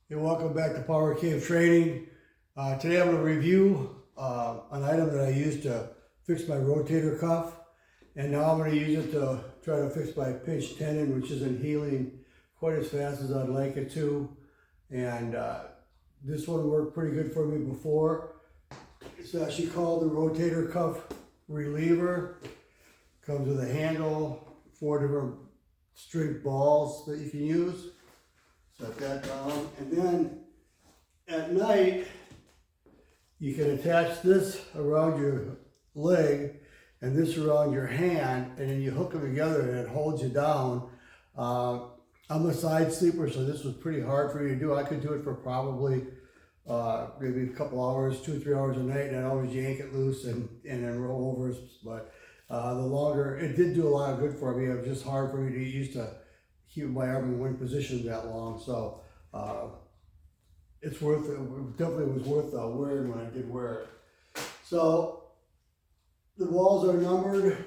Hey, welcome back to Power Cave Training. Today I'm going to review an item that I used to fix my rotator cuff, and now I'm going to use it to try to fix my pinched tendon, which isn't healing quite as fast as I'd like it to. And this one worked pretty good for me before. It's actually called the rotator cuff reliever. Comes with a handle, 4 different straight balls that you can use. Set that down, and then at night you can attach this around your leg and this around your hand, and then you hook them together and it holds you down. I'm a side sleeper, so this was pretty hard for me to do. I could do it for probably maybe a couple hours, 2 or 3 hours a night, and I'd always yank it loose and then roll over. But the longer, it did do a lot of good for me. It was just hard for me to get used to keep my arm in one position that long, so it's worth it. It definitely was worth wearing when I did wear it. So the balls are numbered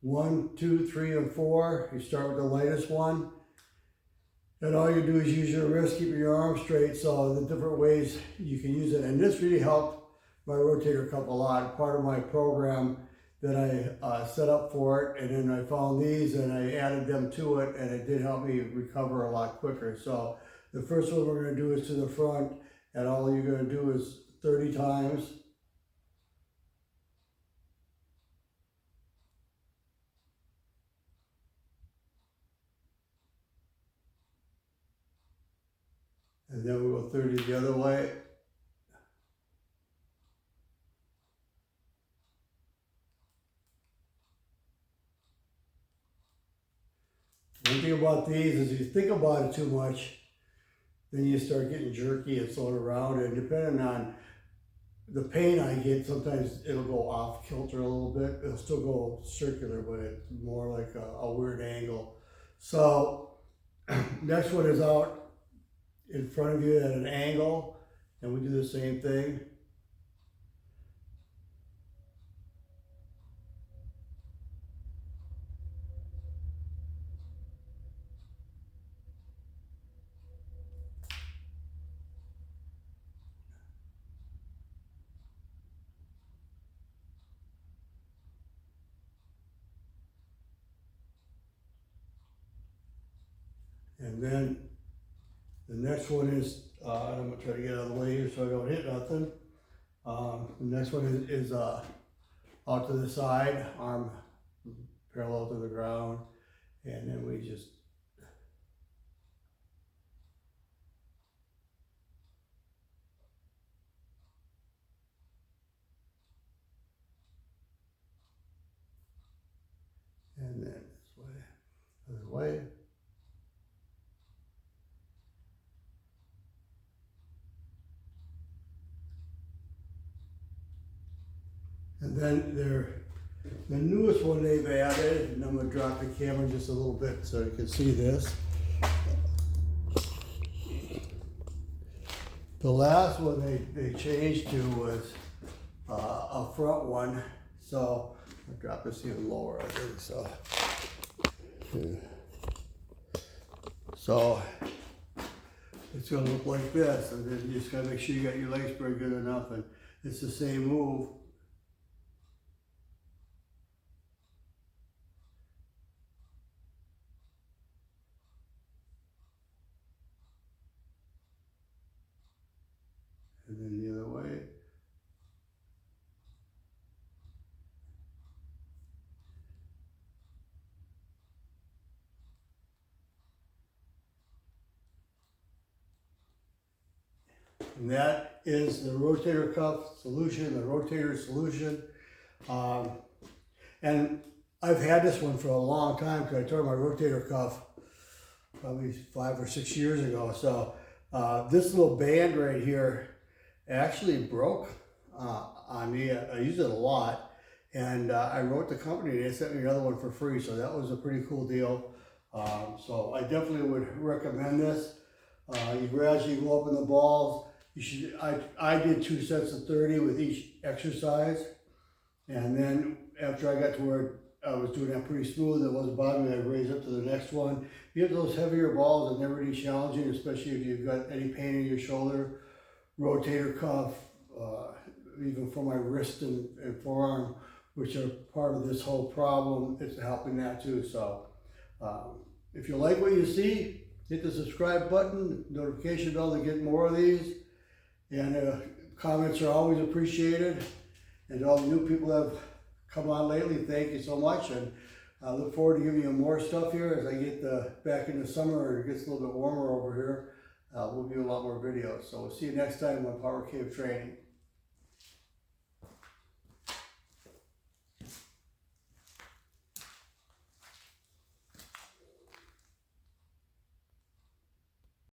1, 2, 3, and 4. You start with the lightest one, and all you do is use your wrist, keep your arm straight. So the different ways you can use it, and this really helped my rotator cuff a lot. Part of my program that I set up for it, and then I found these and I added them to it, and it did help me recover a lot quicker. So the first one we're going to do is to the front, and all you're going to do is 30 times. And then we'll go 30 the other way. One thing about these is if you think about it too much, then you start getting jerky and float around, and depending on the pain I get, sometimes it'll go off kilter a little bit. It'll still go circular, but it's more like a weird angle. So next one is out in front of you at an angle, and we do the same thing. And then the next one is, I'm gonna try to get out of the way here so I don't hit nothing. The next one is out to the side, arm parallel to the ground, and then we just and then this way, other way. And then the newest one they've added, and I'm going to drop the camera just a little bit so you can see this. The last one they changed to was a front one. So I'll drop this even lower, I think. So it's going to look like this, and then you just got to make sure you got your leg spread good enough, and it's the same move. And then the other way. And that is the rotator cuff solution, the rotator solution. And I've had this one for a long time because I tore my rotator cuff probably 5 or 6 years ago. So this little band right here actually broke on me. I use it a lot, and I wrote the company and they sent me another one for free, so that was a pretty cool deal. So I definitely would recommend this. You gradually go up in the balls. You should. I did 2 sets of 30 with each exercise, and then after I got to where I was doing that pretty smooth. It wasn't bothering me. I raised up to the next one. You have those heavier balls, and they're really challenging, especially if you've got any pain in your shoulder, rotator cuff, even for my wrist and forearm, which are part of this whole problem. It's helping that too. So if you like what you see, hit the subscribe button, notification bell to get more of these. And comments are always appreciated. And to all the new people that have come on lately, thank you so much. And I look forward to giving you more stuff here as I get back in the summer, or it gets a little bit warmer over here. We'll do a lot more videos. So we'll see you next time on Power Cave Training.